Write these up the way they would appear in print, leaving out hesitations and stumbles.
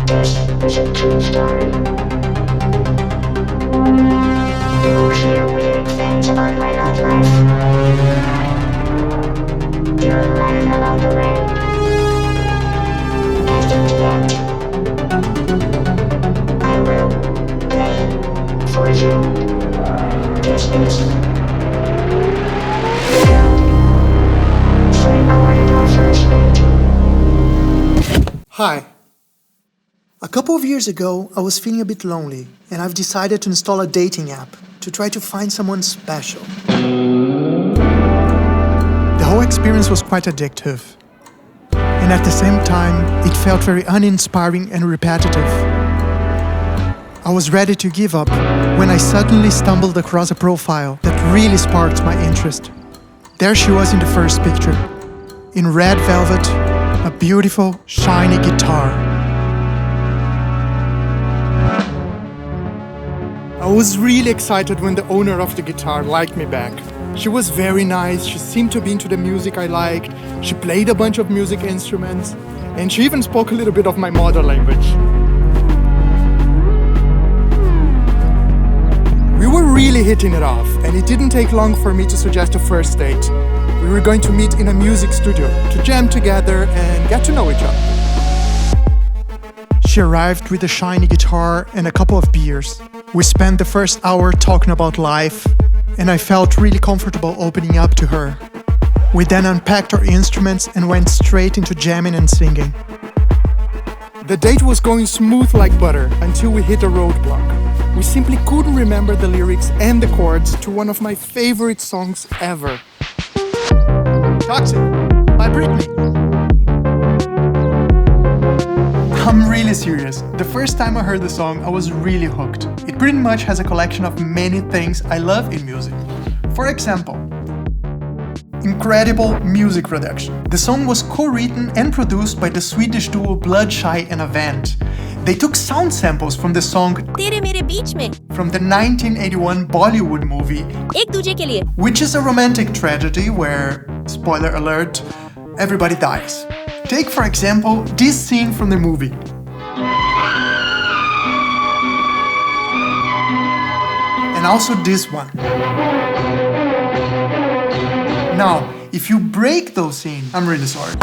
This is a true story. You will hear weird things about my love life. You'll learn along the way. And in the end, I will play for you. This is Hi. A couple of years ago, I was feeling a bit lonely, and I've decided to install a dating app to try to find someone special. The whole experience was quite addictive, and at the same time, it felt very uninspiring and repetitive. I was ready to give up when I suddenly stumbled across a profile that really sparked my interest. There she was in the first picture, in red velvet, a beautiful, shiny guitar. I was really excited when the owner of the guitar liked me back. She was very nice, she seemed to be into the music I liked, she played a bunch of music instruments, and she even spoke a little bit of my mother language. We were really hitting it off, and it didn't take long for me to suggest a first date. We were going to meet in a music studio to jam together and get to know each other. She arrived with a shiny guitar and a couple of beers. We spent the first hour talking about life, and I felt really comfortable opening up to her. We then unpacked our instruments and went straight into jamming and singing. The date was going smooth like butter until we hit a roadblock. We simply couldn't remember the lyrics and the chords to one of my favorite songs ever. Toxic by Britney. I'm really serious. The first time I heard the song, I was really hooked. It pretty much has a collection of many things I love in music. For example, incredible music production. The song was co-written and produced by the Swedish duo Bloodshy and Avant. They took sound samples from the song तेरे मेरे बीच में from the 1981 Bollywood movie, एक दूजे के लिए, which is a romantic tragedy where, spoiler alert, everybody dies. Take for example this scene from the movie. And also this one. Now, if you break those scenes, I'm really sorry.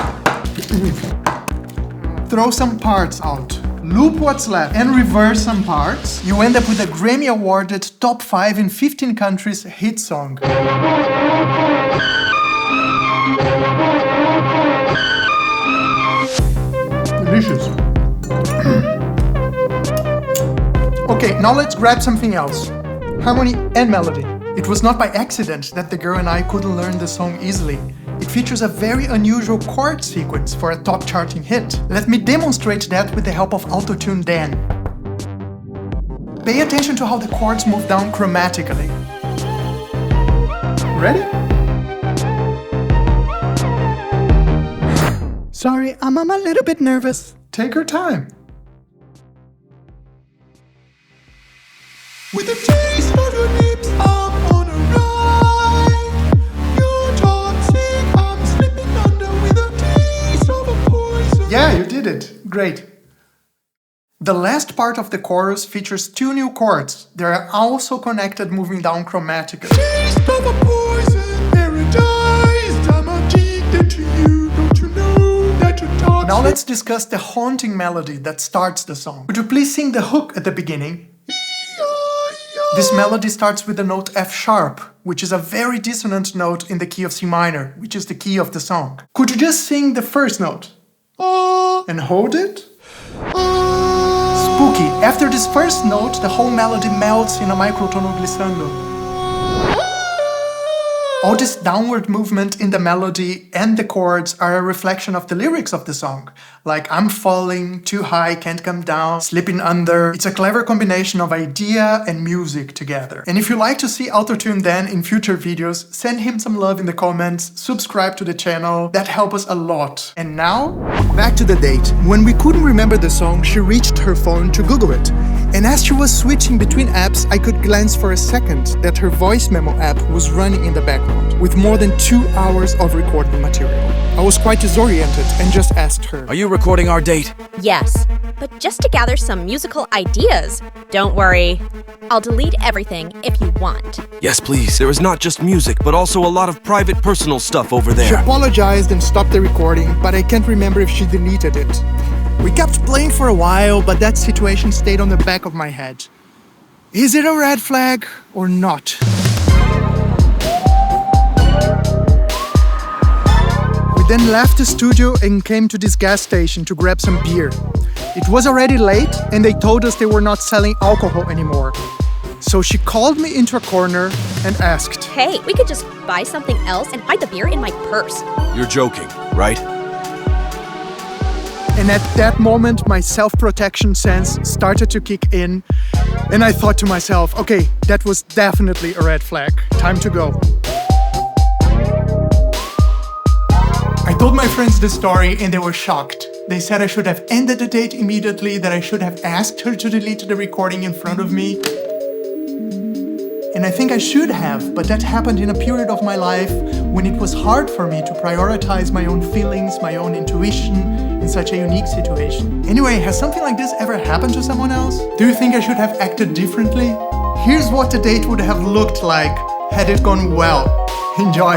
Throw some parts out. Loop what's left and reverse some parts, you end up with a Grammy awarded top 5 in 15 countries hit song. Delicious. Okay, now let's grab something else. Harmony and melody. It was not by accident that the girl and I couldn't learn the song easily. It features a very unusual chord sequence for a top charting hit. Let me demonstrate that with the help of Auto-Tune Dan. Pay attention to how the chords move down chromatically. Ready? Sorry, I'm a little bit nervous. Take your time. With a taste of your lips, I'm on a ride. You're toxic, I'm slipping under with a taste of a poison. Yeah, you did it. Great. The last part of the chorus features 2 new chords. They are also connected moving down chromatically. Taste of a poison, paradise. I'm addicted to you. Don't you know that you're toxic? Now let's discuss the haunting melody that starts the song. Could you please sing the hook at the beginning? This melody starts with the note F sharp, which is a very dissonant note in the key of C minor, which is the key of the song. Could you just sing the first note? And hold it? Spooky. After this first note, the whole melody melts in a microtono glissando. All this downward movement in the melody and the chords are a reflection of the lyrics of the song. Like, I'm falling, too high, can't come down, slipping under. It's a clever combination of idea and music together. And if you like to see Auto-Tune Dan in future videos, send him some love in the comments, subscribe to the channel, that helps us a lot. And now, back to the date. When we couldn't remember the song, she reached her phone to Google it. And as she was switching between apps, I could glance for a second that her voice memo app was running in the background, with more than 2 hours of recorded material. I was quite disoriented and just asked her, Are you recording our date? Yes. but just to gather some musical ideas. Don't worry, I'll delete everything if you want. Yes, please. There is not just music, but also a lot of private personal stuff over She there. apologized and stopped the recording, but I can't remember if she deleted it. We kept playing for a while, but that situation stayed on the back of my head. Is it a red flag or not? We then left the studio and came to this gas station to grab some beer. It was already late and they told us they were not selling alcohol anymore. So she called me into a corner and asked, Hey, we could just buy something else and hide the beer in my purse. You're joking, right? and at that moment my self-protection sense started to kick in, and I thought to myself, okay, that was definitely a red flag. Time to go. I told my friends the story and they were shocked. They said I should have ended the date immediately, that I should have asked her to delete the recording in front of me. And I think I should have, but that happened in a period of my life when it was hard for me to prioritize my own feelings, my own intuition in such a unique situation. Anyway, has something like this ever happened to someone else? Do you think I should have acted differently? Here's what the date would have looked like had it gone well. Enjoy!